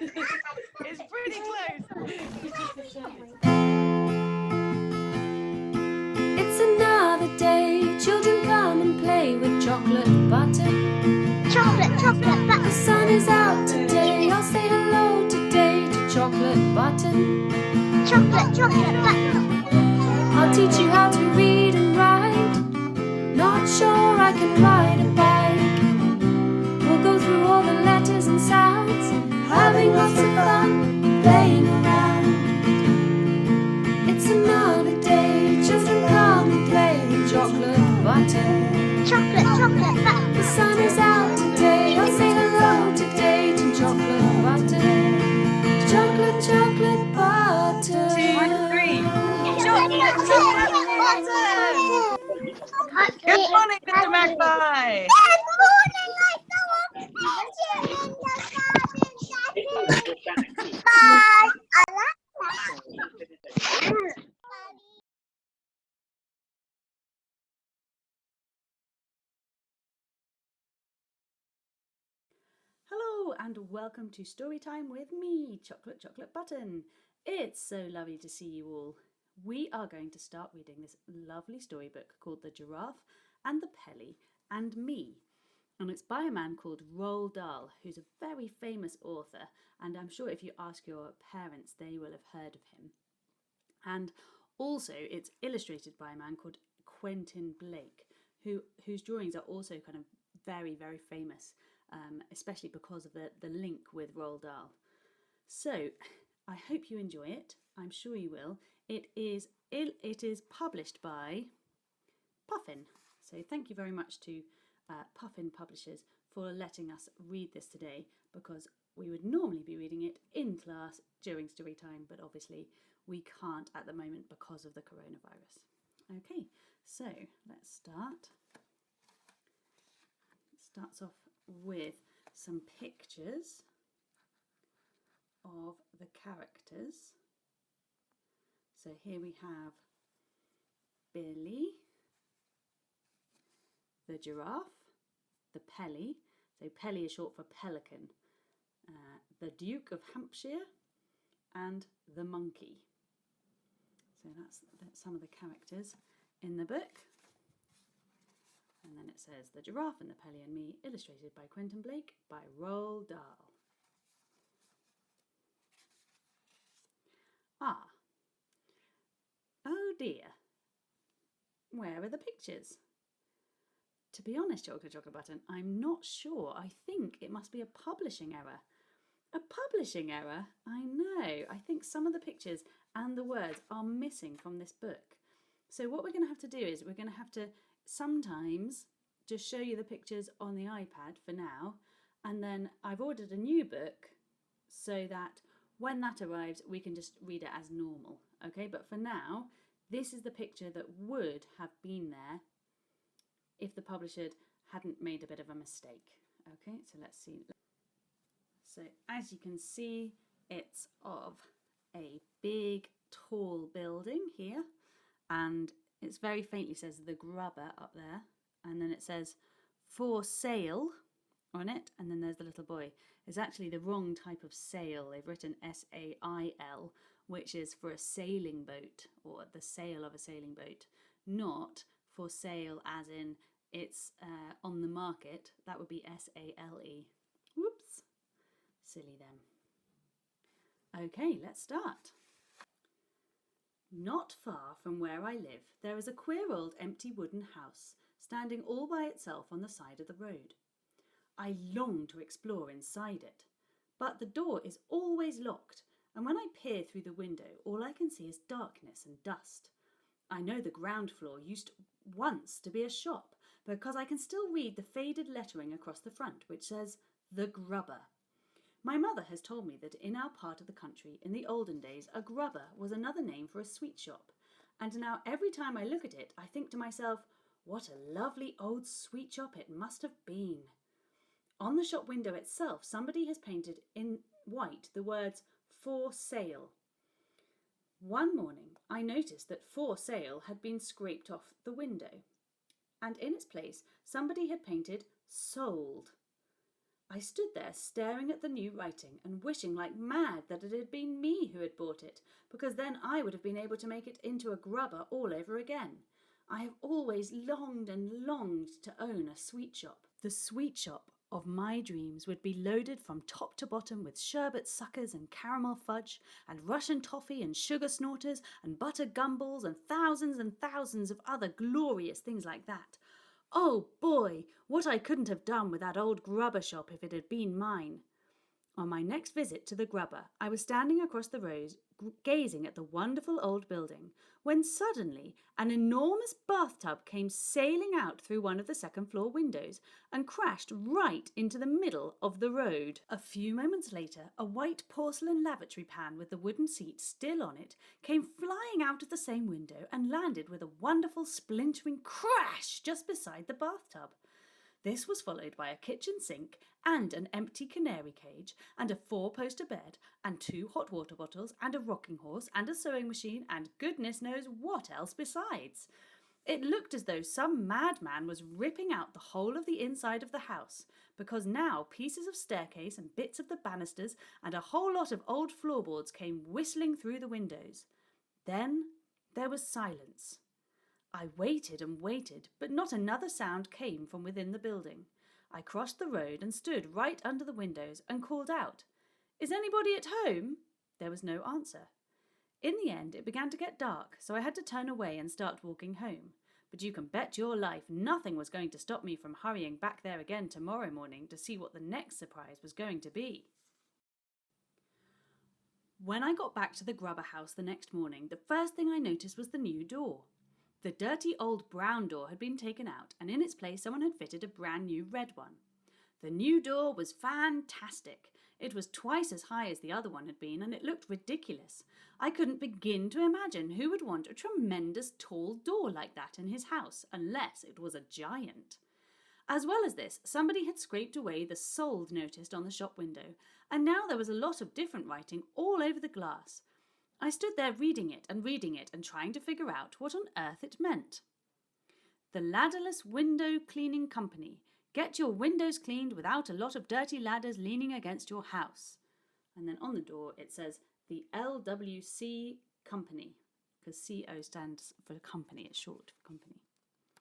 It's pretty close. It's another day. Children come and play with chocolate button. Chocolate button. The sun is out today. I'll say hello today to chocolate button. Chocolate button. I'll teach you how to read and write. Not sure I can ride a bike. We'll go through all the letters and sounds, having lots of fun playing around. It's another day. Children come and play with chocolate button. Chocolate button. The sun is out today. I'll say hello today to chocolate button. Chocolate button. 2, 3. Chocolate button. Good morning, Mr. Magpie. Good morning, I saw in the garden. Bye. I like that. Hello and welcome to Storytime with me, Chocolate Button. It's so lovely to see you all. We are going to start reading this lovely storybook called The Giraffe and the Pelly and Me. And it's by a man called Roald Dahl, who's a very famous author, and I'm sure if you ask your parents they will have heard of him. And also it's illustrated by a man called Quentin Blake, whose drawings are also kind of very, very famous. Especially because of the link with Roald Dahl. So I hope you enjoy it. I'm sure you will. It is published by Puffin. So thank you very much to Puffin Publishers for letting us read this today, because we would normally be reading it in class during story time, but obviously we can't at the moment because of the coronavirus. Okay, so let's start. It starts off with some pictures of the characters. So here we have Billy, the giraffe, the Pelly. So Pelly is short for pelican. The Duke of Hampshire and the monkey. So that's some of the characters in the book. And then it says The Giraffe and the Pelly and Me, illustrated by Quentin Blake, by Roald Dahl. Ah. Oh dear. Where are the pictures? To be honest, Chocolate Button, I'm not sure. I think it must be a publishing error. A publishing error? I know. I think some of the pictures and the words are missing from this book. So what we're going to have to do is we're going to have to sometimes just show you the pictures on the iPad for now, and then I've ordered a new book so that when that arrives we can just read it as normal. Okay, but for now this is the picture that would have been there if the publisher hadn't made a bit of a mistake. Okay, so let's see. So as you can see, it's of a big tall building here, and it's very faintly says the Grubber up there, and then it says for sale on it, and then there's the little boy. It's actually the wrong type of sail. They've written S-A-I-L, which is for a sailing boat, or the sail of a sailing boat, not for sale as in it's on the market. That would be S-A-L-E. Whoops, silly them. Okay, let's start. Not far from where I live, there is a queer old empty wooden house, standing all by itself on the side of the road. I long to explore inside it, but the door is always locked, and when I peer through the window, all I can see is darkness and dust. I know the ground floor used once to be a shop, because I can still read the faded lettering across the front, which says, The Grubber. My mother has told me that in our part of the country, in the olden days, a grubber was another name for a sweet shop, and now every time I look at it, I think to myself, what a lovely old sweet shop it must have been. On the shop window itself, somebody has painted in white the words for sale. One morning, I noticed that for sale had been scraped off the window, and in its place, somebody had painted sold. I stood there staring at the new writing and wishing like mad that it had been me who had bought it, because then I would have been able to make it into a grubber all over again. I have always longed and longed to own a sweet shop. The sweet shop of my dreams would be loaded from top to bottom with sherbet suckers and caramel fudge and Russian toffee and sugar snorters and butter gumballs and thousands of other glorious things like that. Oh boy, what I couldn't have done with that old grubber shop if it had been mine. On my next visit to the grubber, I was standing across the road gazing at the wonderful old building when suddenly an enormous bathtub came sailing out through one of the second-floor windows and crashed right into the middle of the road. A few moments later, a white porcelain lavatory pan with the wooden seat still on it came flying out of the same window and landed with a wonderful splintering crash just beside the bathtub. This was followed by a kitchen sink and an empty canary cage and a 4-poster bed and 2 hot water bottles and a rocking horse and a sewing machine and goodness knows what else besides. It looked as though some madman was ripping out the whole of the inside of the house, because now pieces of staircase and bits of the banisters and a whole lot of old floorboards came whistling through the windows. Then there was silence. I waited and waited, but not another sound came from within the building. I crossed the road and stood right under the windows and called out, "Is anybody at home?" There was no answer. In the end, it began to get dark, so I had to turn away and start walking home. But you can bet your life nothing was going to stop me from hurrying back there again tomorrow morning to see what the next surprise was going to be. When I got back to the grubber house the next morning, the first thing I noticed was the new door. The dirty old brown door had been taken out, and in its place someone had fitted a brand new red one. The new door was fantastic. It was twice as high as the other one had been, and it looked ridiculous. I couldn't begin to imagine who would want a tremendous tall door like that in his house, unless it was a giant. As well as this, somebody had scraped away the "Sold" notice on the shop window, and now there was a lot of different writing all over the glass. I stood there reading it and trying to figure out what on earth it meant. The Ladderless Window Cleaning Company. Get your windows cleaned without a lot of dirty ladders leaning against your house. And then on the door it says the LWC Company, because CO stands for company, it's short for company.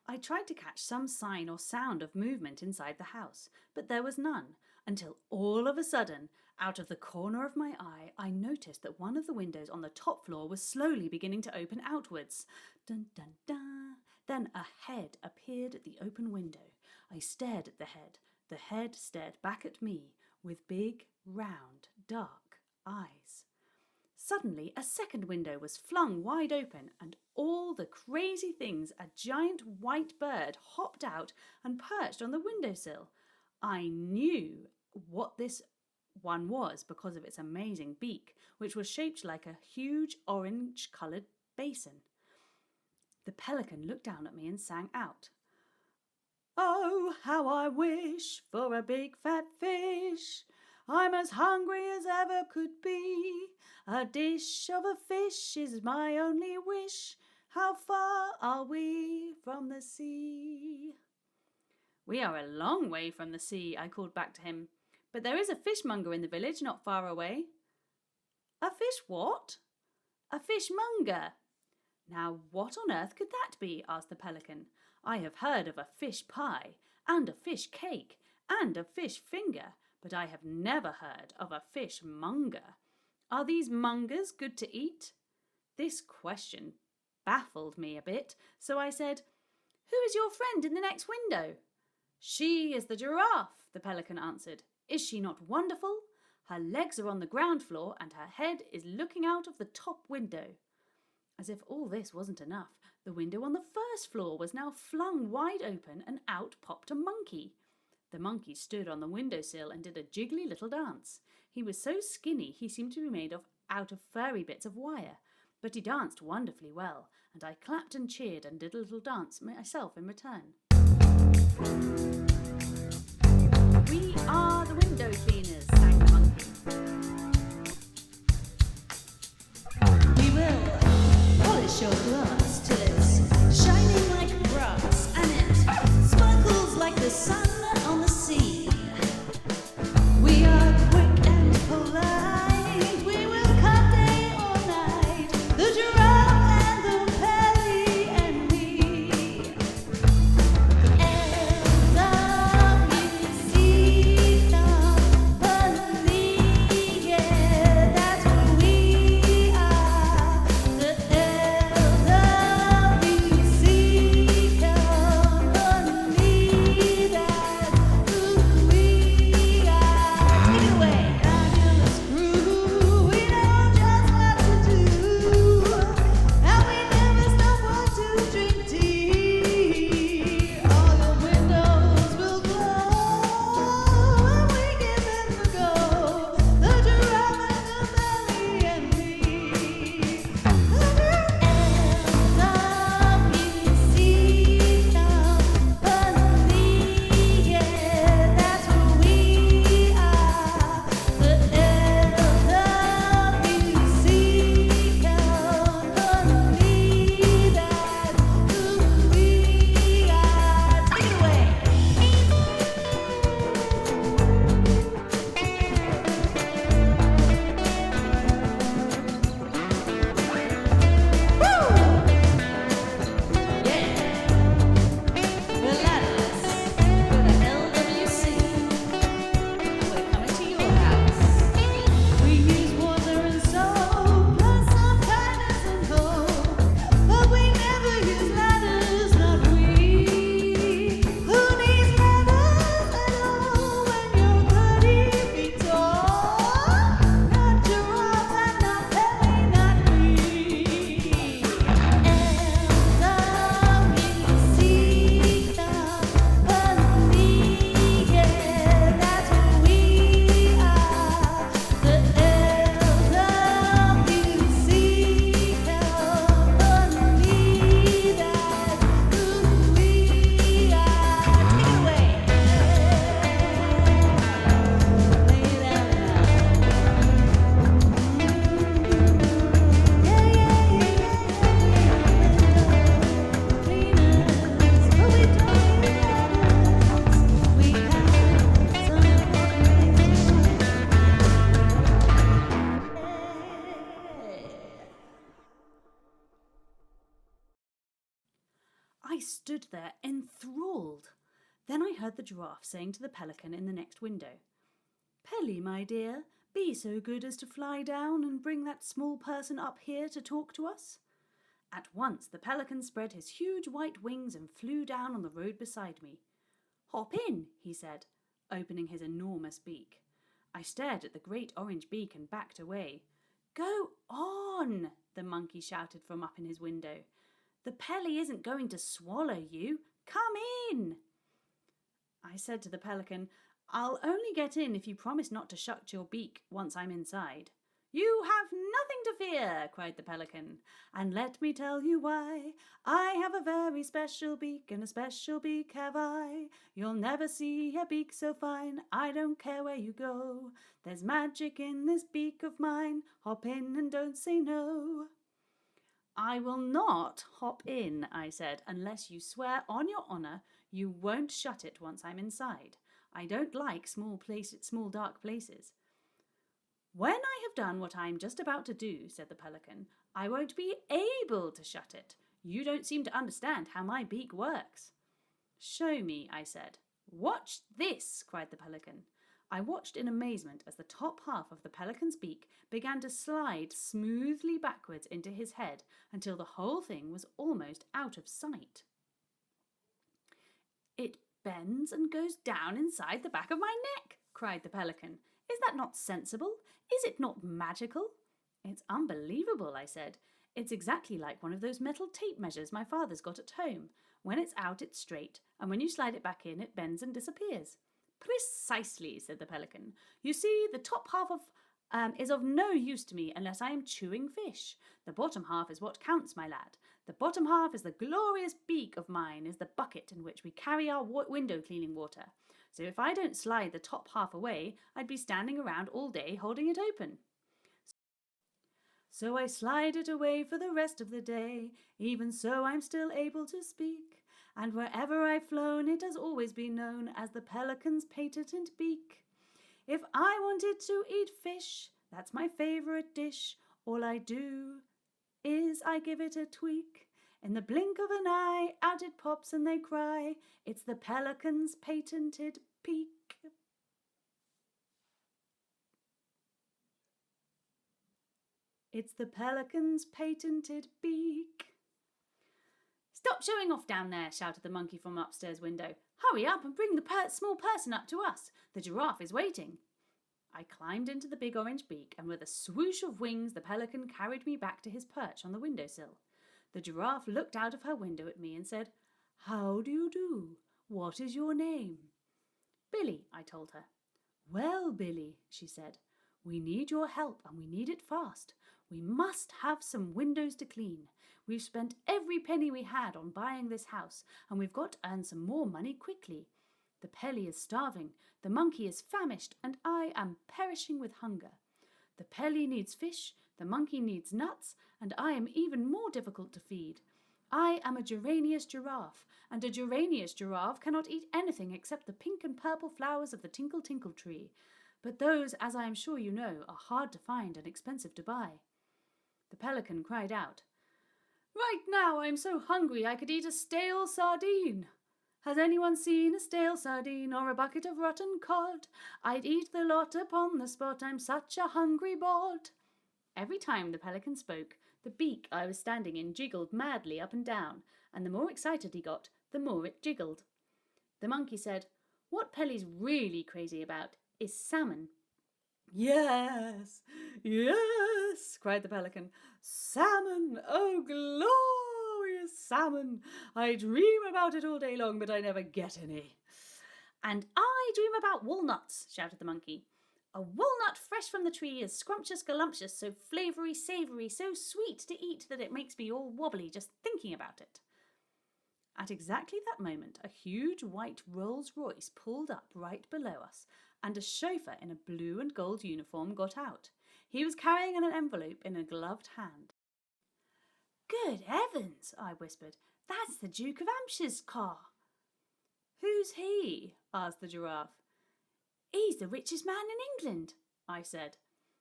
I tried to catch some sign or sound of movement inside the house, but there was none, until all of a sudden, out of the corner of my eye, I noticed that one of the windows on the top floor was slowly beginning to open outwards. Dun dun dun. Then a head appeared at the open window. I stared at the head. The head stared back at me with big, round, dark eyes. Suddenly, a second window was flung wide open, and all the crazy things, a giant white bird hopped out and perched on the windowsill. I knew what this one was because of its amazing beak, which was shaped like a huge orange-coloured basin. The pelican looked down at me and sang out, "Oh, how I wish for a big fat fish. I'm as hungry as ever could be. A dish of a fish is my only wish. How far are we from the sea?" "We are a long way from the sea," I called back to him. "But there is a fishmonger in the village not far away." "A fish what?" "A fishmonger." "Now what on earth could that be?" asked the pelican. "I have heard of a fish pie, and a fish cake, and a fish finger, but I have never heard of a fishmonger. Are these mongers good to eat?" This question baffled me a bit, so I said, "Who is your friend in the next window?" "She is the giraffe," the pelican answered. "Is she not wonderful? Her legs are on the ground floor and her head is looking out of the top window." As if all this wasn't enough, the window on the first floor was now flung wide open and out popped a monkey. The monkey stood on the windowsill and did a jiggly little dance. He was so skinny he seemed to be made out of furry bits of wire, but he danced wonderfully well, and I clapped and cheered and did a little dance myself in return. "We are the window cleaners," sang the monkey. "We will polish your glass till it's shining like brass, and it sparkles like the sun on the sea. I stood there enthralled. Then I heard the giraffe saying to the pelican in the next window, "Pelly, my dear, be so good as to fly down and bring that small person up here to talk to us." At once the pelican spread his huge white wings and flew down on the road beside me. "Hop in," he said, opening his enormous beak. I stared at the great orange beak and backed away. "Go on," the monkey shouted from up in his window. "The Pelly isn't going to swallow you. Come in." I said to the pelican, "I'll only get in if you promise not to shut your beak once I'm inside." "You have nothing to fear," cried the pelican, "and let me tell you why. I have a very special beak, and a special beak have I. You'll never see a beak so fine, I don't care where you go. There's magic in this beak of mine, hop in and don't say no." "I will not hop in," I said, "unless you swear on your honour you won't shut it once I'm inside. I don't like small dark places." "When I have done what I'm just about to do," said the pelican, "I won't be able to shut it. You don't seem to understand how my beak works." "Show me," I said. "Watch this," cried the pelican. I watched in amazement as the top half of the pelican's beak began to slide smoothly backwards into his head until the whole thing was almost out of sight. "It bends and goes down inside the back of my neck," cried the pelican. "Is that not sensible? Is it not magical?" "It's unbelievable," I said. "It's exactly like one of those metal tape measures my father's got at home. When it's out, it's straight, and when you slide it back in, it bends and disappears." "Precisely," said the pelican. "You see, the top half is of no use to me unless I am chewing fish. The bottom half is what counts, my lad. The bottom half is the glorious beak of mine, is the bucket in which we carry our window cleaning water. So if I don't slide the top half away, I'd be standing around all day holding it open. So I slide it away for the rest of the day. Even so, I'm still able to speak. And wherever I've flown, it has always been known as the pelican's patent beak. If I wanted to eat fish, that's my favourite dish, all I do is I give it a tweak. In the blink of an eye, out it pops and they cry, it's the pelican's patented beak." "It's the pelican's patented beak." "Stop showing off down there," shouted the monkey from upstairs window. "Hurry up and bring the small person up to us. The giraffe is waiting." I climbed into the big orange beak, and with a swoosh of wings the pelican carried me back to his perch on the windowsill. The giraffe looked out of her window at me and said, "How do you do? What is your name?" "Billy," I told her. "Well, Billy," she said, "we need your help, and we need it fast. We must have some windows to clean. We've spent every penny we had on buying this house, and we've got to earn some more money quickly. The Pelly is starving, the monkey is famished, and I am perishing with hunger. The Pelly needs fish, the monkey needs nuts, and I am even more difficult to feed. I am a geranious giraffe, and a geranious giraffe cannot eat anything except the pink and purple flowers of the tinkle tinkle tree. But those, as I am sure you know, are hard to find and expensive to buy." The pelican cried out, "Right now I am so hungry I could eat a stale sardine. Has anyone seen a stale sardine or a bucket of rotten cod? I'd eat the lot upon the spot, I'm such a hungry bod." Every time the pelican spoke, the beak I was standing in jiggled madly up and down, and the more excited he got, the more it jiggled. The monkey said, "What Pelly's really crazy about is salmon." "Yes, yes," cried the pelican. "Salmon, oh glorious salmon! I dream about it all day long, but I never get any." "And I dream about walnuts," shouted the monkey. "A walnut fresh from the tree is scrumptious galumptious, so flavoury, savoury, so sweet to eat that it makes me all wobbly just thinking about it." At exactly that moment, a huge white Rolls-Royce pulled up right below us, and a chauffeur in a blue and gold uniform got out. He was carrying an envelope in a gloved hand. "Good heavens," I whispered, "that's the Duke of Hampshire's car." "Who's he?" asked the giraffe. "He's the richest man in England," I said.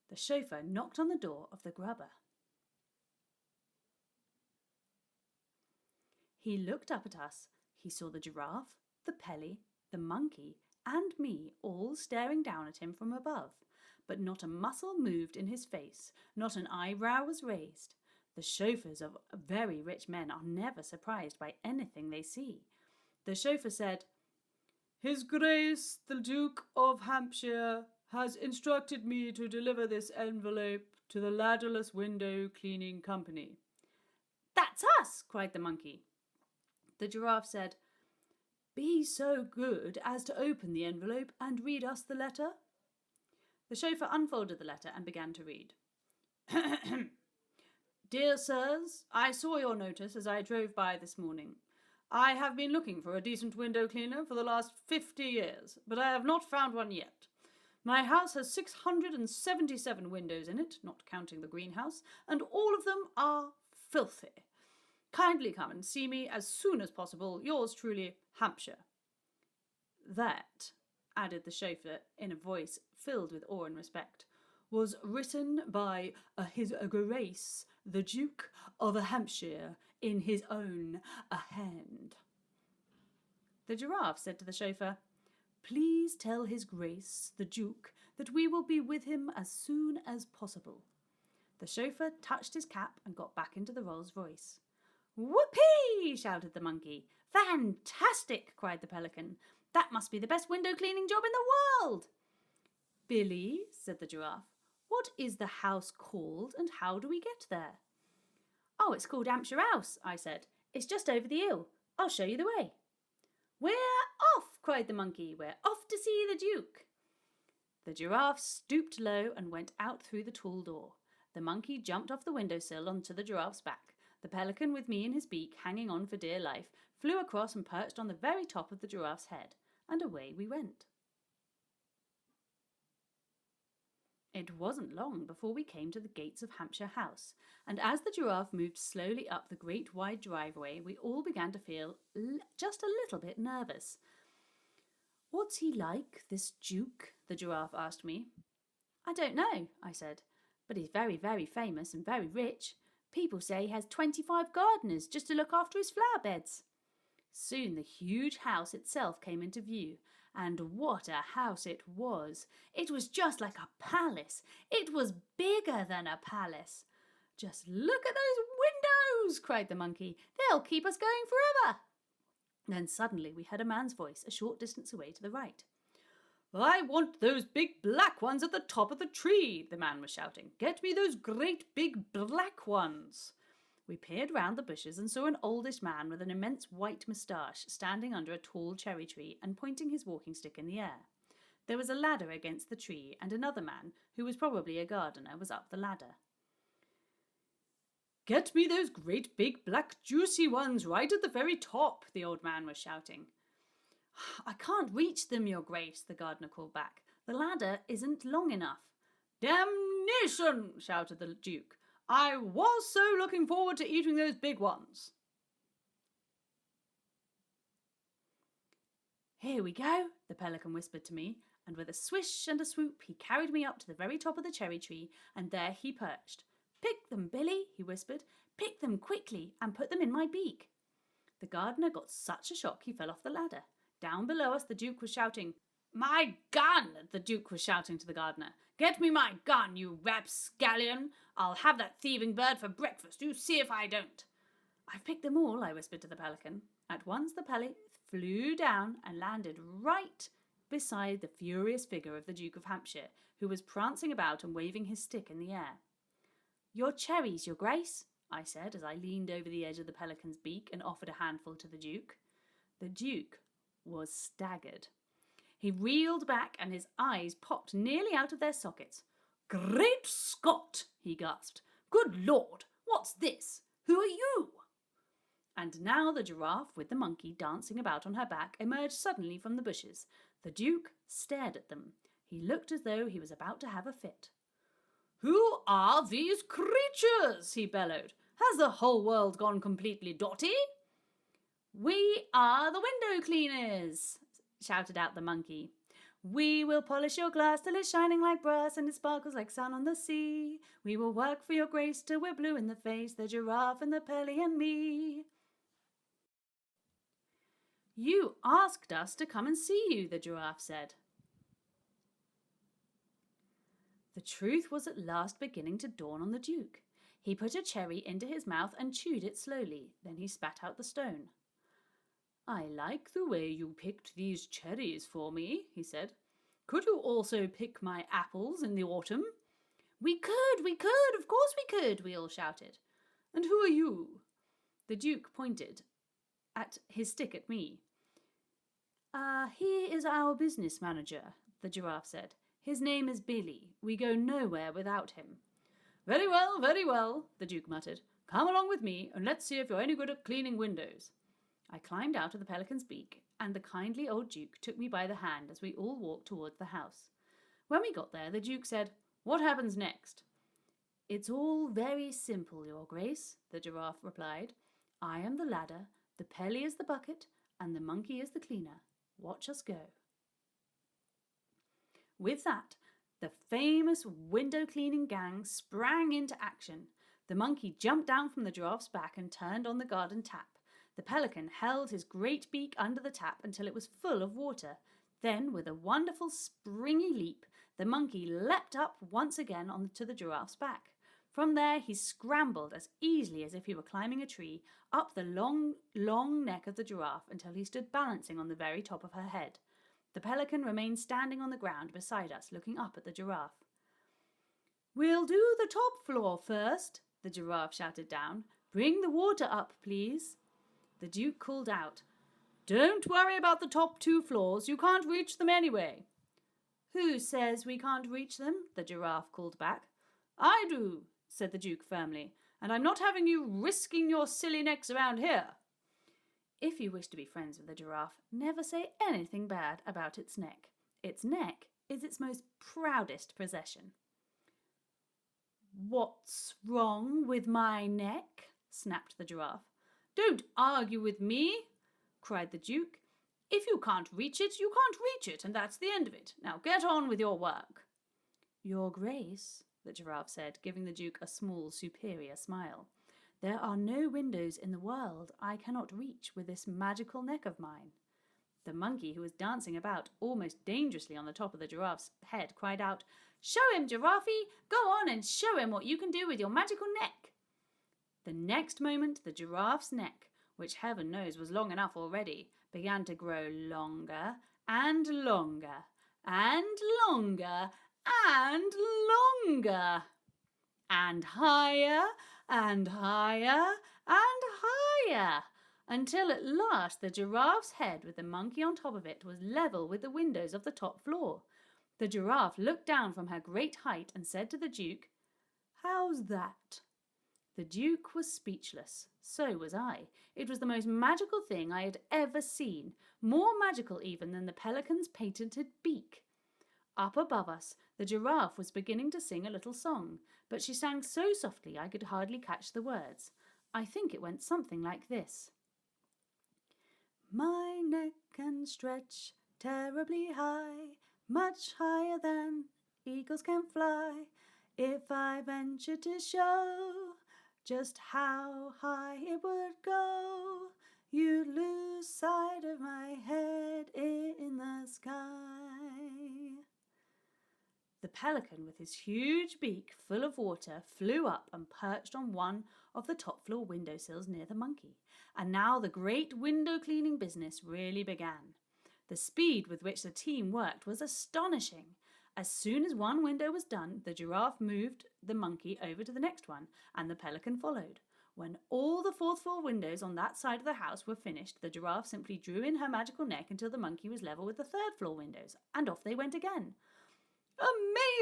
The chauffeur knocked on the door of the grubber. He looked up at us. He saw the giraffe, the Pelly, the monkey, and me all staring down at him from above. But not a muscle moved in his face, not an eyebrow was raised. The chauffeurs of very rich men are never surprised by anything they see. The chauffeur said, "His Grace, the Duke of Hampshire, has instructed me to deliver this envelope to the Ladderless Window Cleaning Company." "That's us!" cried the monkey. The giraffe said, "Be so good as to open the envelope and read us the letter." The chauffeur unfolded the letter and began to read. "Dear sirs, I saw your notice as I drove by this morning. I have been looking for a decent window cleaner for the last 50 years, but I have not found one yet. My house has 677 windows in it, not counting the greenhouse, and all of them are filthy. Kindly come and see me as soon as possible. Yours truly, Hampshire." That, added the chauffeur in a voice filled with awe and respect, was written by His Grace, the Duke of Hampshire, in his own hand. The giraffe said to the chauffeur, "Please tell His Grace, the Duke, that we will be with him as soon as possible." The chauffeur touched his cap and got back into the Rolls-Royce. "Whoopee!" shouted the monkey. "Fantastic!" cried the pelican. "That must be the best window cleaning job in the world." "Billy," said the giraffe, "what is the house called and how do we get there?" "Oh, it's called Hampshire House," I said. "It's just over the hill. I'll show you the way." "We're off!" cried the monkey. "We're off to see the Duke." The giraffe stooped low and went out through the tall door. The monkey jumped off the windowsill onto the giraffe's back. The pelican, with me in his beak, hanging on for dear life, flew across and perched on the very top of the giraffe's head, and away we went. It wasn't long before we came to the gates of Hampshire House, and as the giraffe moved slowly up the great wide driveway, we all began to feel just a little bit nervous. "What's he like, this Duke?" the giraffe asked me. "I don't know," I said, "but he's very, very famous and very rich. People say he has 25 gardeners just to look after his flower beds." Soon the huge house itself came into view, and what a house it was! It was just like a palace. It was bigger than a palace. "Just look at those windows!" cried the monkey. "They'll keep us going forever." Then suddenly we heard a man's voice a short distance away to the right. "I want those big black ones at the top of the tree," the man was shouting. "Get me those great big black ones." We peered round the bushes and saw an oldish man with an immense white moustache standing under a tall cherry tree and pointing his walking stick in the air. There was a ladder against the tree, and another man, who was probably a gardener, was up the ladder. "Get me those great big black juicy ones right at the very top," the old man was shouting. "I can't reach them, Your Grace," the gardener called back. "The ladder isn't long enough." "Damnation!" shouted the Duke. "I was so looking forward to eating those big ones." "Here we go," the pelican whispered to me, and with a swish and a swoop he carried me up to the very top of the cherry tree, and there he perched. "Pick them, Billy," he whispered. "Pick them quickly and put them in my beak." The gardener got such a shock he fell off the ladder. Down below us the Duke was shouting. "My gun!" the Duke was shouting to the gardener. "Get me my gun, you rapscallion! I'll have that thieving bird for breakfast. You see if I don't." "I've picked them all," I whispered to the pelican. At once the Pelly flew down and landed right beside the furious figure of the Duke of Hampshire, who was prancing about and waving his stick in the air. "Your cherries, Your Grace," I said as I leaned over the edge of the pelican's beak and offered a handful to the Duke. The Duke was staggered. He reeled back and his eyes popped nearly out of their sockets. "Great Scott!" he gasped. "Good Lord! What's this? Who are you?" And now the giraffe, with the monkey dancing about on her back, emerged suddenly from the bushes. The Duke stared at them. He looked as though he was about to have a fit. "Who are these creatures?" he bellowed. "Has the whole world gone completely dotty?" "We are the window cleaners," shouted out the monkey. "We will polish your glass till it's shining like brass and it sparkles like sun on the sea. We will work for your grace till we're blue in the face, the giraffe and the Pelly and Me." You asked us to come and see you, the giraffe said. The truth was at last beginning to dawn on the Duke. He put a cherry into his mouth and chewed it slowly. Then he spat out the stone. I like the way you picked these cherries for me, he said. Could you also pick my apples in the autumn? We could, of course we could, we all shouted. And who are you? The Duke pointed at his stick at me. He is our business manager, the giraffe said. His name is Billy. We go nowhere without him. Very well, the Duke muttered. Come along with me and let's see if you're any good at cleaning windows. I climbed out of the pelican's beak, and the kindly old Duke took me by the hand as we all walked towards the house. When we got there, the Duke said, What happens next? It's all very simple, Your Grace, the giraffe replied. I am the ladder, the Pelly is the bucket, and the monkey is the cleaner. Watch us go. With that, the famous window cleaning gang sprang into action. The monkey jumped down from the giraffe's back and turned on the garden tap. The pelican held his great beak under the tap until it was full of water. Then, with a wonderful springy leap, the monkey leapt up once again onto the giraffe's back. From there he scrambled as easily as if he were climbing a tree up the long, long neck of the giraffe until he stood balancing on the very top of her head. The pelican remained standing on the ground beside us, looking up at the giraffe. We'll do the top floor first, the giraffe shouted down. Bring the water up, please. The Duke called out, Don't worry about the top 2 floors. You can't reach them anyway. Who says we can't reach them? The giraffe called back. I do, said the Duke firmly, and I'm not having you risking your silly necks around here. If you wish to be friends with a giraffe, never say anything bad about its neck. Its neck is its most proudest possession. What's wrong with my neck? Snapped the giraffe. Don't argue with me, cried the Duke. If you can't reach it, you can't reach it, and that's the end of it. Now get on with your work. Your Grace, the giraffe said, giving the Duke a small, superior smile. There are no windows in the world I cannot reach with this magical neck of mine. The monkey, who was dancing about almost dangerously on the top of the giraffe's head, cried out, Show him, Giraffe! Go on and show him what you can do with your magical neck! The next moment the giraffe's neck, which heaven knows was long enough already, began to grow longer and longer and longer and longer, and higher and higher and higher, until at last the giraffe's head with the monkey on top of it was level with the windows of the top floor. The giraffe looked down from her great height and said to the Duke, How's that? The Duke was speechless. So was I. It was the most magical thing I had ever seen, more magical even than the pelican's patented beak. Up above us, the giraffe was beginning to sing a little song, but she sang so softly I could hardly catch the words. I think it went something like this. My neck can stretch terribly high, much higher than eagles can fly. If I ventured to show just how high it would go, you'd lose sight of my head in the sky. The pelican, with his huge beak full of water, flew up and perched on one of the top floor windowsills near the monkey. And now the great window cleaning business really began. The speed with which the team worked was astonishing. As soon as one window was done, the giraffe moved the monkey over to the next one, and the pelican followed. When all the 4th floor windows on that side of the house were finished, the giraffe simply drew in her magical neck until the monkey was level with the 3rd floor windows, and off they went again.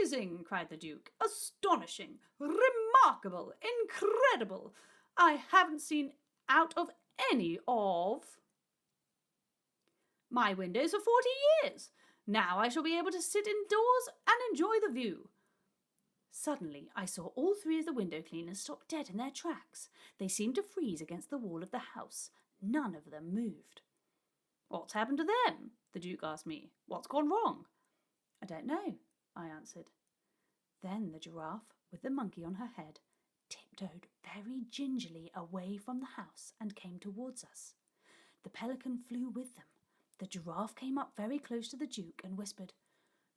Amazing, cried the Duke. Astonishing, remarkable, incredible. I haven't seen out of any of my windows for 40 years. Now I shall be able to sit indoors and enjoy the view. Suddenly I saw all 3 of the window cleaners stop dead in their tracks. They seemed to freeze against the wall of the house. None of them moved. What's happened to them? The Duke asked me. What's gone wrong? I don't know, I answered. Then the giraffe, with the monkey on her head, tiptoed very gingerly away from the house and came towards us. The pelican flew with them. The giraffe came up very close to the Duke and whispered,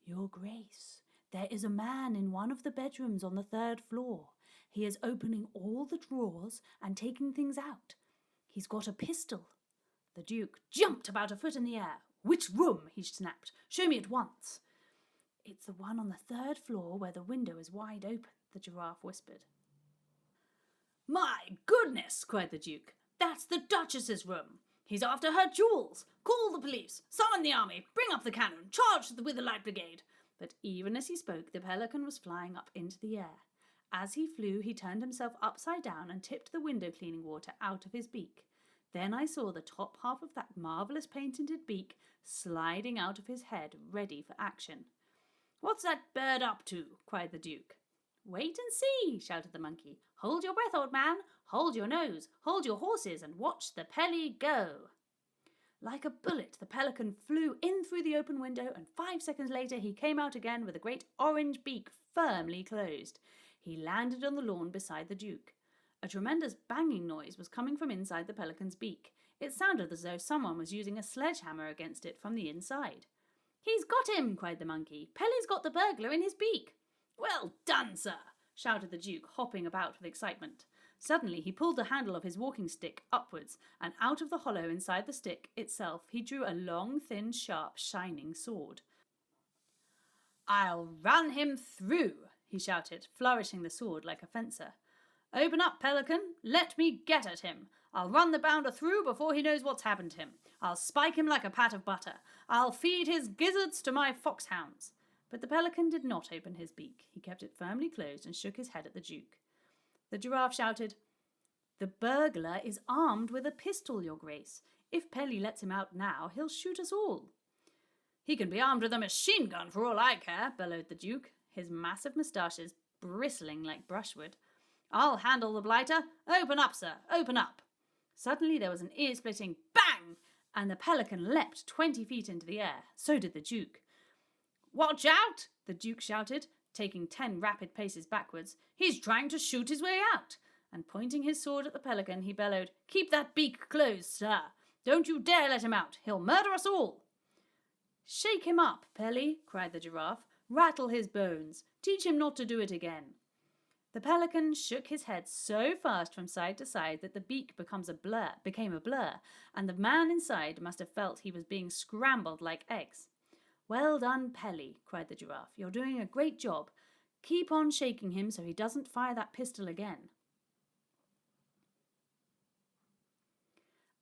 "Your Grace, there is a man in one of the bedrooms on the 3rd floor. He is opening all the drawers and taking things out. He's got a pistol." The Duke jumped about a foot in the air. "Which room?" he snapped. "Show me at once." "It's the one on the 3rd floor where the window is wide open," the giraffe whispered. "My goodness!" cried the Duke. "That's the Duchess's room. He's after her jewels. Call the police. Summon the army. Bring up the cannon. Charge with the light brigade." But even as he spoke, the pelican was flying up into the air. As he flew, he turned himself upside down and tipped the window cleaning water out of his beak. Then I saw the top half of that marvellous painted beak sliding out of his head, ready for action. "What's that bird up to?" cried the Duke. "Wait and see," shouted the monkey. "Hold your breath, old man. Hold your nose. Hold your horses and watch the Pelly go." Like a bullet, the pelican flew in through the open window, and 5 seconds later he came out again with a great orange beak firmly closed. He landed on the lawn beside the Duke. A tremendous banging noise was coming from inside the pelican's beak. It sounded as though someone was using a sledgehammer against it from the inside. "He's got him!" cried the monkey. "Pelly's got the burglar in his beak." "Well done, sir!" shouted the Duke, hopping about with excitement. Suddenly he pulled the handle of his walking stick upwards, and out of the hollow inside the stick itself he drew a long, thin, sharp, shining sword. "I'll run him through," he shouted, flourishing the sword like a fencer. "Open up, pelican. Let me get at him. I'll run the bounder through before he knows what's happened to him. I'll spike him like a pat of butter. I'll feed his gizzards to my foxhounds." But the pelican did not open his beak. He kept it firmly closed and shook his head at the Duke. The giraffe shouted, "The burglar is armed with a pistol, Your Grace. If Pelly lets him out now, he'll shoot us all." "He can be armed with a machine gun for all I care," bellowed the Duke, his massive moustaches bristling like brushwood. "I'll handle the blighter. Open up, sir, open up." Suddenly there was an ear-splitting bang, and the pelican leapt 20 feet into the air. So did the Duke. "Watch out!" the Duke shouted, taking 10 rapid paces backwards. "He's trying to shoot his way out." And pointing his sword at the pelican, he bellowed, "Keep that beak closed, sir. Don't you dare let him out. He'll murder us all." "Shake him up, Pelly," cried the giraffe. "Rattle his bones. Teach him not to do it again." The pelican shook his head so fast from side to side that the beak became a blur, and the man inside must have felt he was being scrambled like eggs. "Well done, Pelly," cried the giraffe. "You're doing a great job. Keep on shaking him so he doesn't fire that pistol again."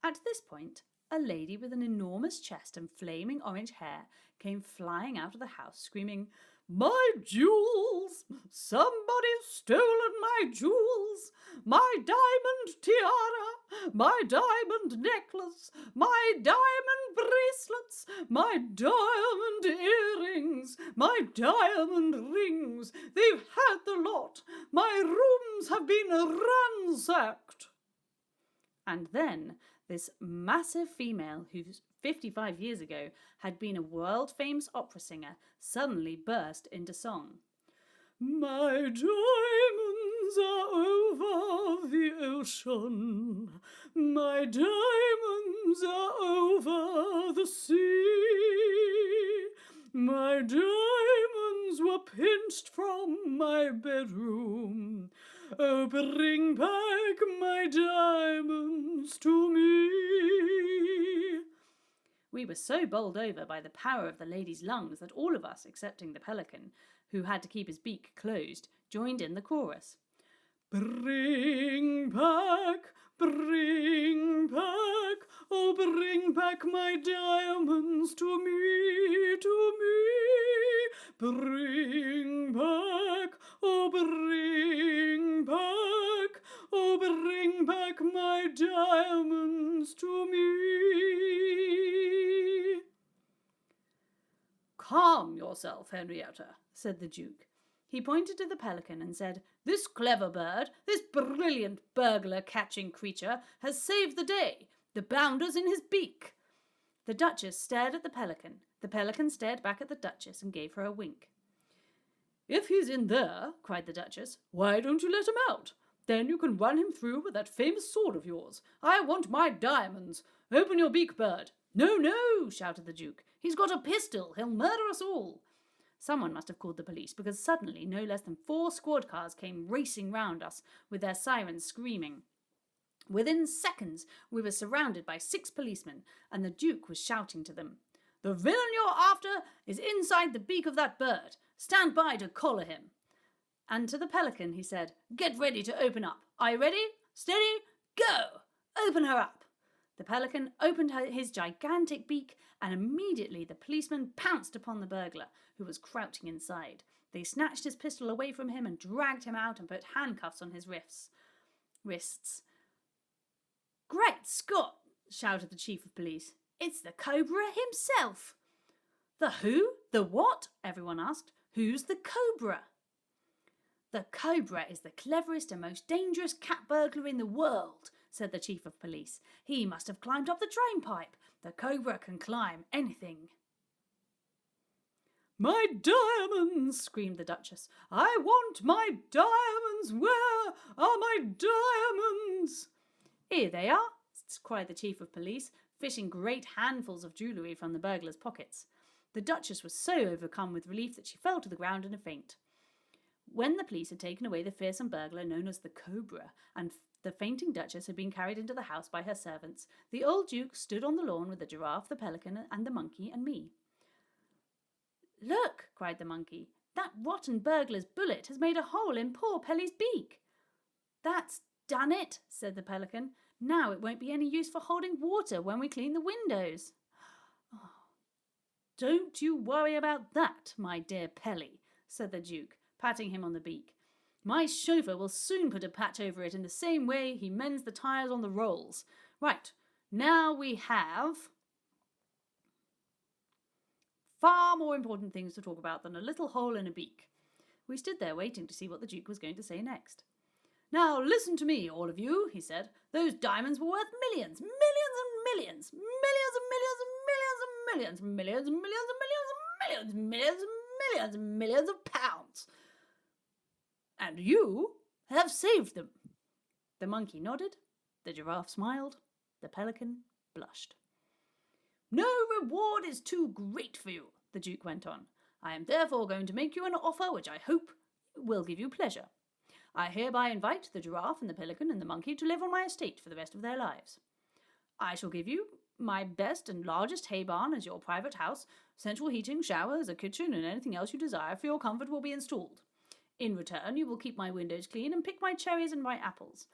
At this point, a lady with an enormous chest and flaming orange hair came flying out of the house, screaming, "My jewels! Somebody's stolen my jewels! My diamond tiara! My diamond necklace! My diamond bracelets! My diamond earrings! My diamond rings! They've had the lot! My rooms have been ransacked!" And then this massive female, who 55 years ago had been a world-famous opera singer, suddenly burst into song. "My diamonds are over the ocean. My diamonds are over the sea. My diamonds were pinched from my bedroom. Oh, bring back my diamonds to me." We were so bowled over by the power of the lady's lungs that all of us, excepting the pelican, who had to keep his beak closed, joined in the chorus. "Bring back, oh bring back my diamonds to me, to me. Bring back, oh bring back my diamonds to me." "Calm yourself, Henrietta," said the Duke. He pointed to the pelican and said, "This clever bird, this brilliant burglar-catching creature, has saved the day. The bounder's in his beak." The Duchess stared at the pelican. The pelican stared back at the Duchess and gave her a wink. "If he's in there," cried the Duchess, "why don't you let him out? Then you can run him through with that famous sword of yours. I want my diamonds. Open your beak, bird. No, no, shouted the Duke. He's got a pistol. He'll murder us all. Someone must have called the police, because suddenly no less than 4 squad cars came racing round us with their sirens screaming. Within seconds we were surrounded by 6 policemen, and the Duke was shouting to them. The villain you're after is inside the beak of that bird. Stand by to collar him. And to the pelican he said, Get ready to open up. Are you ready? Steady, go! Open her up. The pelican opened his gigantic beak, and immediately the policeman pounced upon the burglar, who was crouching inside. They snatched his pistol away from him and dragged him out and put handcuffs on his wrists. Great Scott! Shouted the chief of police. It's the Cobra himself. The who? The what? Everyone asked. Who's the Cobra? The Cobra is the cleverest and most dangerous cat burglar in the world, said the chief of police. He must have climbed up the drain pipe. The Cobra can climb anything. My diamonds, screamed the Duchess. I want my diamonds. Where are my diamonds? Here they are, cried the chief of police, fishing great handfuls of jewellery from the burglar's pockets. The Duchess was so overcome with relief that she fell to the ground in a faint. When the police had taken away the fearsome burglar known as the Cobra, and the fainting Duchess had been carried into the house by her servants, the old Duke stood on the lawn with the giraffe, the pelican, and the monkey and me. Look, cried the monkey, that rotten burglar's bullet has made a hole in poor Pelly's beak. That's done it, said the pelican. Now it won't be any use for holding water when we clean the windows. Oh, don't you worry about that, my dear Pelly, said the Duke, patting him on the beak. My chauffeur will soon put a patch over it in the same way he mends the tyres on the rolls. Right, now we have far more important things to talk about than a little hole in a beak. We stood there waiting to see what the Duke was going to say next. Now listen to me, all of you, he said. Those diamonds were worth millions, millions and millions, millions and millions and millions and millions, millions and millions and millions and millions, millions and millions and millions of pounds. And you have saved them. The monkey nodded, the giraffe smiled, the pelican blushed. No reward is too great for you, the Duke went on. I am therefore going to make you an offer which I hope will give you pleasure. I hereby invite the giraffe and the pelican and the monkey to live on my estate for the rest of their lives. I shall give you my best and largest hay barn as your private house. Central heating, showers, a kitchen, and anything else you desire for your comfort will be installed. In return, you will keep my windows clean and pick my cherries and my apples.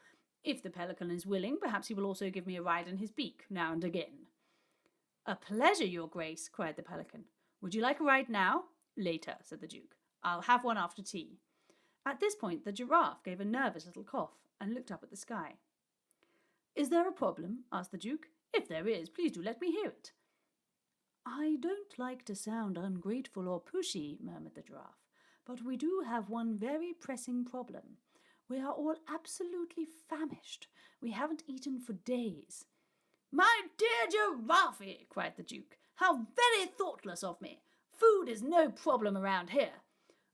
If the pelican is willing, perhaps he will also give me a ride in his beak now and again. A pleasure, your grace, cried the pelican. Would you like a ride now? Later, said the Duke. I'll have one after tea. At this point, the giraffe gave a nervous little cough and looked up at the sky. Is there a problem? Asked the Duke. If there is, please do let me hear it. I don't like to sound ungrateful or pushy, murmured the giraffe, but we do have one very pressing problem. We are all absolutely famished. We haven't eaten for days. My dear Giraffe, cried the Duke, how very thoughtless of me. Food is no problem around here.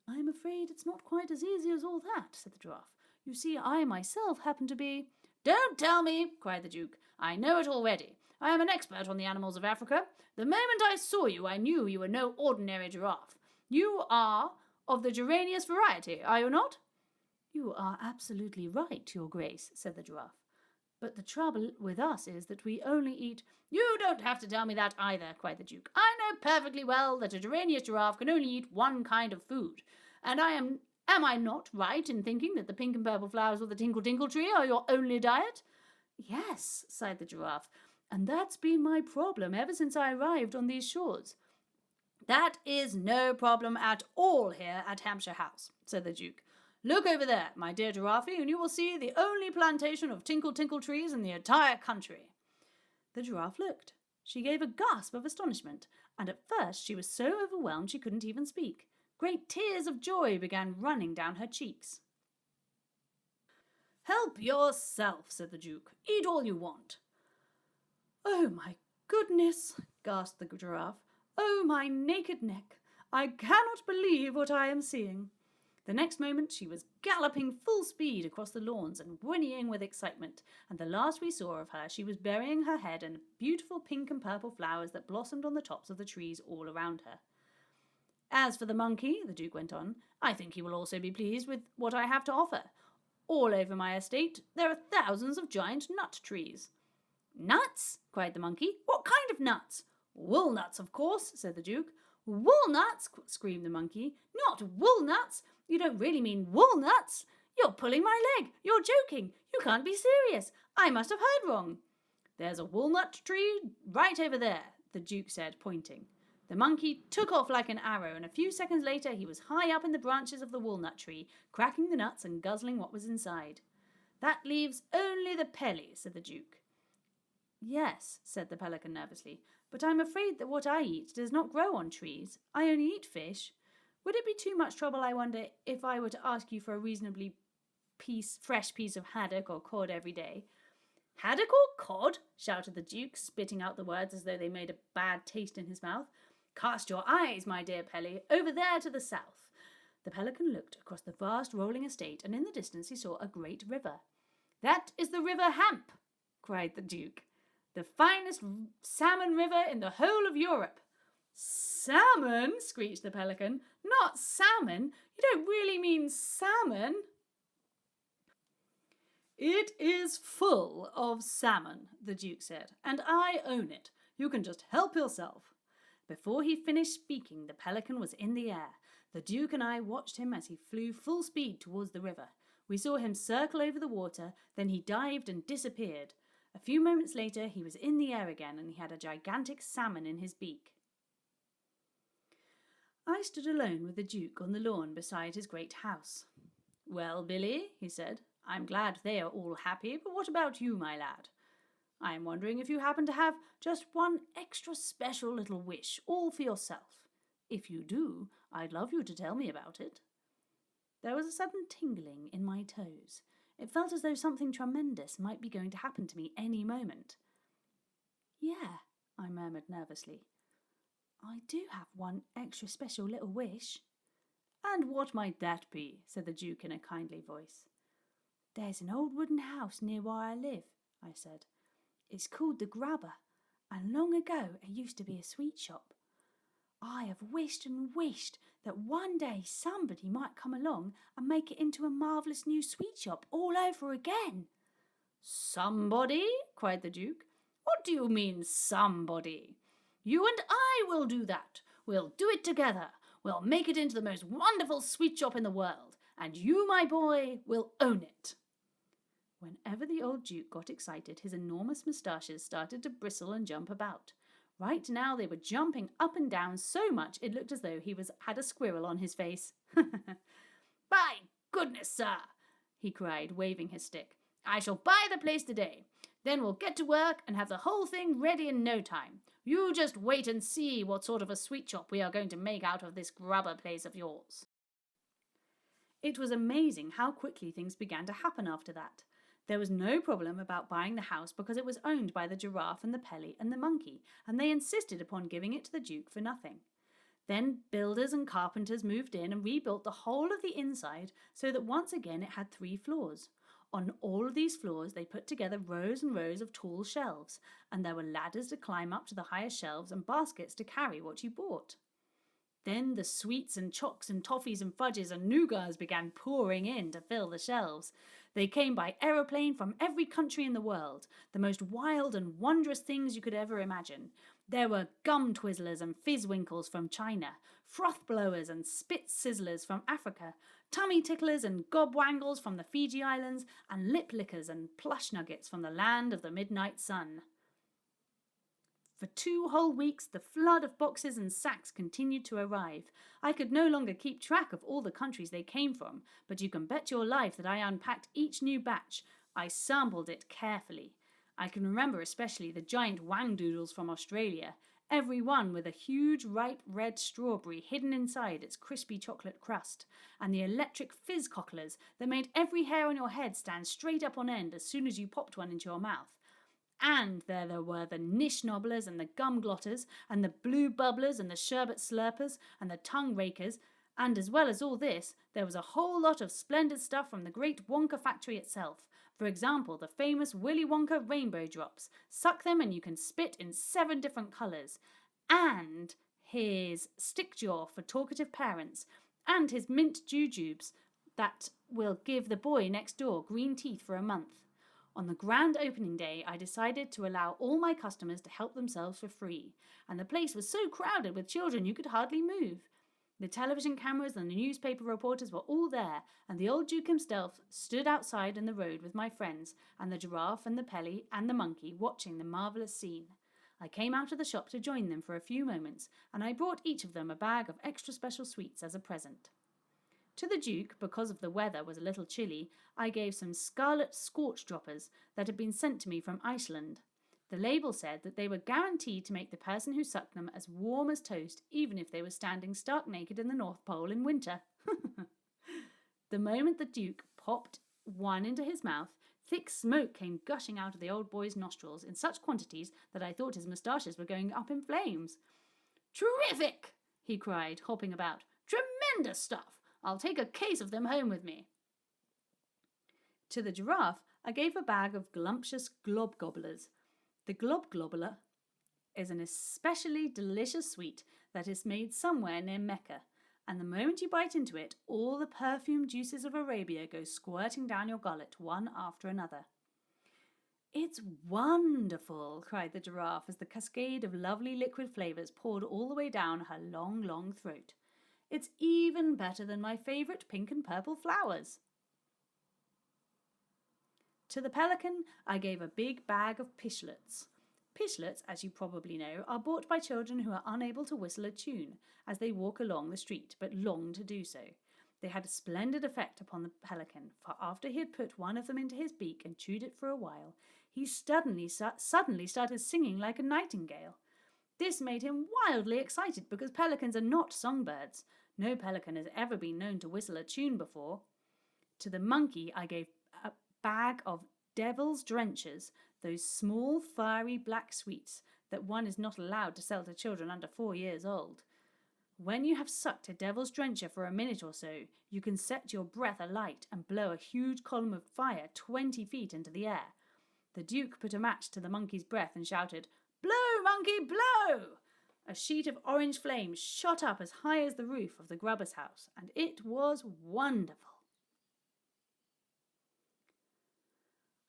I'm afraid it's not quite as easy as all that, said the giraffe. You see, I myself happen to be... Don't tell me, cried the Duke. I know it already. I am an expert on the animals of Africa. The moment I saw you, I knew you were no ordinary giraffe. You are of the geranious variety, are you not? You are absolutely right, your grace, said the giraffe. But the trouble with us is that we only eat... You don't have to tell me that either, cried the Duke. I know perfectly well that a geranious giraffe can only eat one kind of food. And am I not right in thinking that the pink and purple flowers of the tinkle-tinkle tree are your only diet? Yes, sighed the giraffe, and that's been my problem ever since I arrived on these shores. That is no problem at all here at Hampshire House, said the Duke. Look over there, my dear Giraffe, and you will see the only plantation of tinkle-tinkle trees in the entire country. The giraffe looked. She gave a gasp of astonishment, and at first she was so overwhelmed she couldn't even speak. Great tears of joy began running down her cheeks. Help yourself, said the Duke. Eat all you want. Oh, my goodness, gasped the giraffe. Oh, my naked neck. I cannot believe what I am seeing. The next moment she was galloping full speed across the lawns and whinnying with excitement, and the last we saw of her she was burying her head in beautiful pink and purple flowers that blossomed on the tops of the trees all around her. As for the monkey, the Duke went on, I think he will also be pleased with what I have to offer. All over my estate there are thousands of giant nut trees. Nuts? Cried the monkey. What kind of nuts? Walnuts, of course, said the Duke. Walnuts? Screamed the monkey. Not walnuts! You don't really mean walnuts? You're pulling my leg. You're joking. You can't be serious. I must have heard wrong. There's a walnut tree right over there, the Duke said, pointing. The monkey took off like an arrow, and a few seconds later he was high up in the branches of the walnut tree, cracking the nuts and guzzling what was inside. That leaves only the Pelly, said the Duke. Yes, said the pelican nervously, but I'm afraid that what I eat does not grow on trees. I only eat fish. Would it be too much trouble, I wonder, if I were to ask you for a reasonably fresh piece of haddock or cod every day? Haddock or cod? Shouted the Duke, spitting out the words as though they made a bad taste in his mouth. Cast your eyes, my dear Pelly, over there to the south. The pelican looked across the vast rolling estate, and in the distance he saw a great river. That is the River Hamp, cried the Duke. The finest salmon river in the whole of Europe. Salmon? Screeched the pelican. Not salmon. You don't really mean salmon? It is full of salmon, the Duke said, and I own it. You can just help yourself. Before he finished speaking, the pelican was in the air. The Duke and I watched him as he flew full speed towards the river. We saw him circle over the water, then he dived and disappeared. A few moments later he was in the air again, and he had a gigantic salmon in his beak. I stood alone with the Duke on the lawn beside his great house. Well, Billy, he said, I'm glad they are all happy, but what about you, my lad? I am wondering if you happen to have just one extra special little wish, all for yourself. If you do, I'd love you to tell me about it. There was a sudden tingling in my toes. It felt as though something tremendous might be going to happen to me any moment. Yeah, I murmured nervously. I do have one extra special little wish. And what might that be? Said the Duke in a kindly voice. There's an old wooden house near where I live, I said. It's called the Grubber, and long ago it used to be a sweet shop. I have wished and wished that one day somebody might come along and make it into a marvellous new sweet shop all over again. Somebody? Cried the Duke. What do you mean, somebody? You and I will do that. We'll do it together. We'll make it into the most wonderful sweet shop in the world, and you, my boy, will own it. Whenever the old Duke got excited, his enormous moustaches started to bristle and jump about. Right now they were jumping up and down so much it looked as though he had a squirrel on his face. By goodness, sir, he cried, waving his stick. I shall buy the place today. Then we'll get to work and have the whole thing ready in no time. You just wait and see what sort of a sweet shop we are going to make out of this Grubber place of yours. It was amazing how quickly things began to happen after that. There was no problem about buying the house because it was owned by the Giraffe and the Pelly and the monkey, and they insisted upon giving it to the Duke for nothing. Then builders and carpenters moved in and rebuilt the whole of the inside so that once again it had 3 floors. On all of these floors they put together rows and rows of tall shelves, and there were ladders to climb up to the higher shelves and baskets to carry what you bought. Then the sweets and chocks and toffees and fudges and nougats began pouring in to fill the shelves. They came by aeroplane from every country in the world, the most wild and wondrous things you could ever imagine. There were gum twizzlers and fizzwinkles from China, froth blowers and spit sizzlers from Africa, tummy ticklers and gobwangles from the Fiji Islands, and lip lickers and plush nuggets from the land of the midnight sun. For 2 whole weeks, the flood of boxes and sacks continued to arrive. I could no longer keep track of all the countries they came from, but you can bet your life that I unpacked each new batch. I sampled it carefully. I can remember especially the giant wangdoodles from Australia, every one with a huge ripe red strawberry hidden inside its crispy chocolate crust, and the electric fizz cocklers that made every hair on your head stand straight up on end as soon as you popped one into your mouth. And there were the nish nobblers and the gum glotters and the blue bubblers and the sherbet slurpers and the tongue rakers And as well as all this, there was a whole lot of splendid stuff from the great Wonka factory itself. For example, the famous Willy Wonka rainbow drops. Suck them and you can spit in 7 different colours. And his stick jaw for talkative parents. And his mint jujubes that will give the boy next door green teeth for a month. On the grand opening day, I decided to allow all my customers to help themselves for free. And the place was so crowded with children you could hardly move. The television cameras and the newspaper reporters were all there, and the old Duke himself stood outside in the road with my friends, and the giraffe and the Pelly and the monkey watching the marvellous scene. I came out of the shop to join them for a few moments, and I brought each of them a bag of extra special sweets as a present. To the Duke, because of the weather was a little chilly, I gave some scarlet scorch droppers that had been sent to me from Iceland. The label said that they were guaranteed to make the person who sucked them as warm as toast, even if they were standing stark naked in the North Pole in winter. The moment the Duke popped one into his mouth, thick smoke came gushing out of the old boy's nostrils in such quantities that I thought his moustaches were going up in flames. "Terrific!" he cried, hopping about. "Tremendous stuff! I'll take a case of them home with me." To the giraffe, I gave a bag of glumptious glob gobblers. The glob gobbler is an especially delicious sweet that is made somewhere near Mecca, and the moment you bite into it, all the perfumed juices of Arabia go squirting down your gullet one after another. "It's wonderful," cried the giraffe as the cascade of lovely liquid flavours poured all the way down her long, long throat. "It's even better than my favourite pink and purple flowers." To the pelican, I gave a big bag of pishlets. Pishlets, as you probably know, are bought by children who are unable to whistle a tune as they walk along the street, but long to do so. They had a splendid effect upon the pelican, for after he had put one of them into his beak and chewed it for a while, he suddenly started singing like a nightingale. This made him wildly excited because pelicans are not songbirds. No pelican has ever been known to whistle a tune before. To the monkey, I gave a bag of devil's drenchers, those small, fiery black sweets that one is not allowed to sell to children under 4 years old. When you have sucked a devil's drencher for a minute or so, you can set your breath alight and blow a huge column of fire 20 feet into the air. The Duke put a match to the monkey's breath and shouted, "Blow, monkey, blow!" A sheet of orange flame shot up as high as the roof of the grubber's house, and it was wonderful.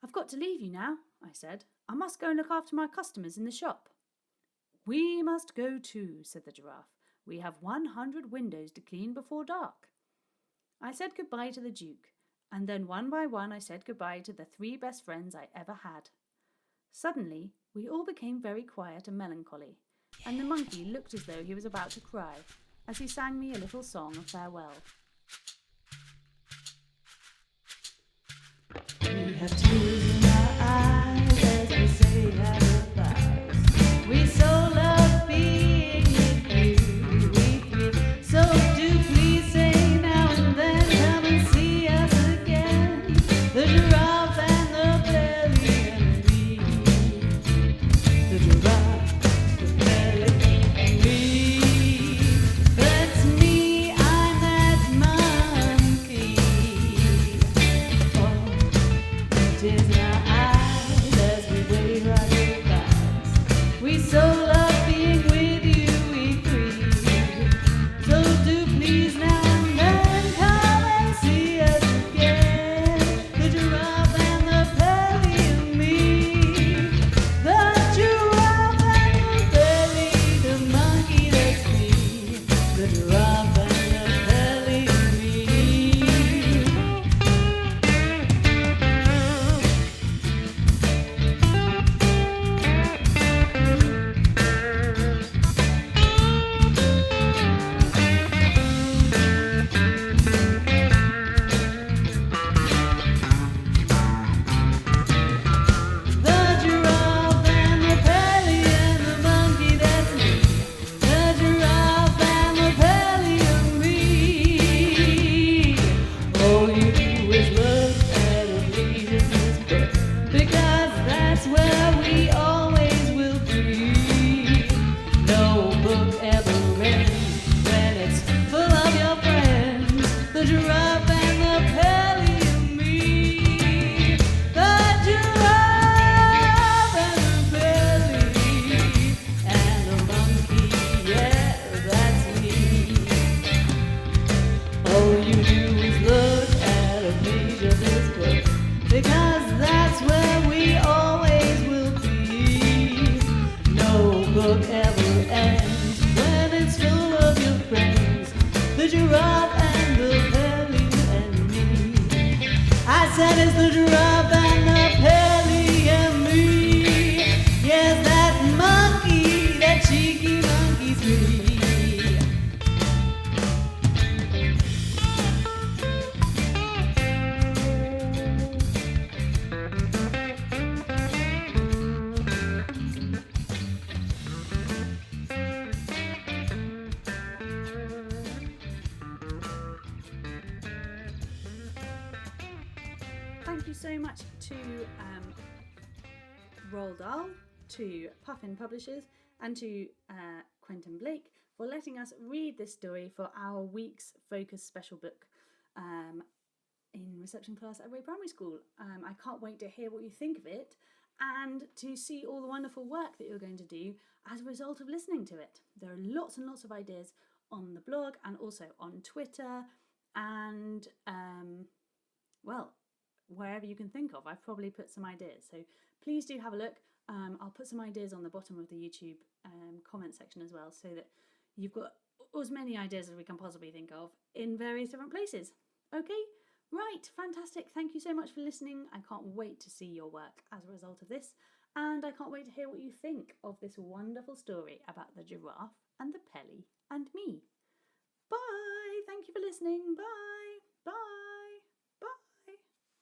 "I've got to leave you now," I said. "I must go and look after my customers in the shop." "We must go too," said the giraffe. "We have 100 windows to clean before dark." I said goodbye to the Duke, and then one by one I said goodbye to the 3 best friends I ever had. Suddenly, we all became very quiet and melancholy, and the monkey looked as though he was about to cry as he sang me a little song of farewell. We have tears in our eyes as we say our goodbyes. We so love being with you. So do please say now and then, come and see us again. The giraffe and the Pelly and Me. The giraffe, the Pelly and Me. That's me, I'm that monkey. Oh, it is said it's the giraffe and the Pelly and Me. Yes, that monkey, that cheeky monkey's me. Thank you so much to Roald Dahl, to Puffin Publishers, and to Quentin Blake for letting us read this story for our week's Focus special book in reception class at Ray Primary School. I can't wait to hear what you think of it and to see all the wonderful work that you're going to do as a result of listening to it. There are lots and lots of ideas on the blog and also on Twitter and, well, wherever you can think of. I've probably put some ideas, so please do have a look. I'll put some ideas on the bottom of the YouTube comment section as well, so that you've got as many ideas as we can possibly think of in various different places. Okay, right, fantastic. Thank you so much for listening. I can't wait to see your work as a result of this, and I can't wait to hear what you think of this wonderful story about the giraffe and the Pelly and Me. Bye. Thank you for listening. Bye. Bye.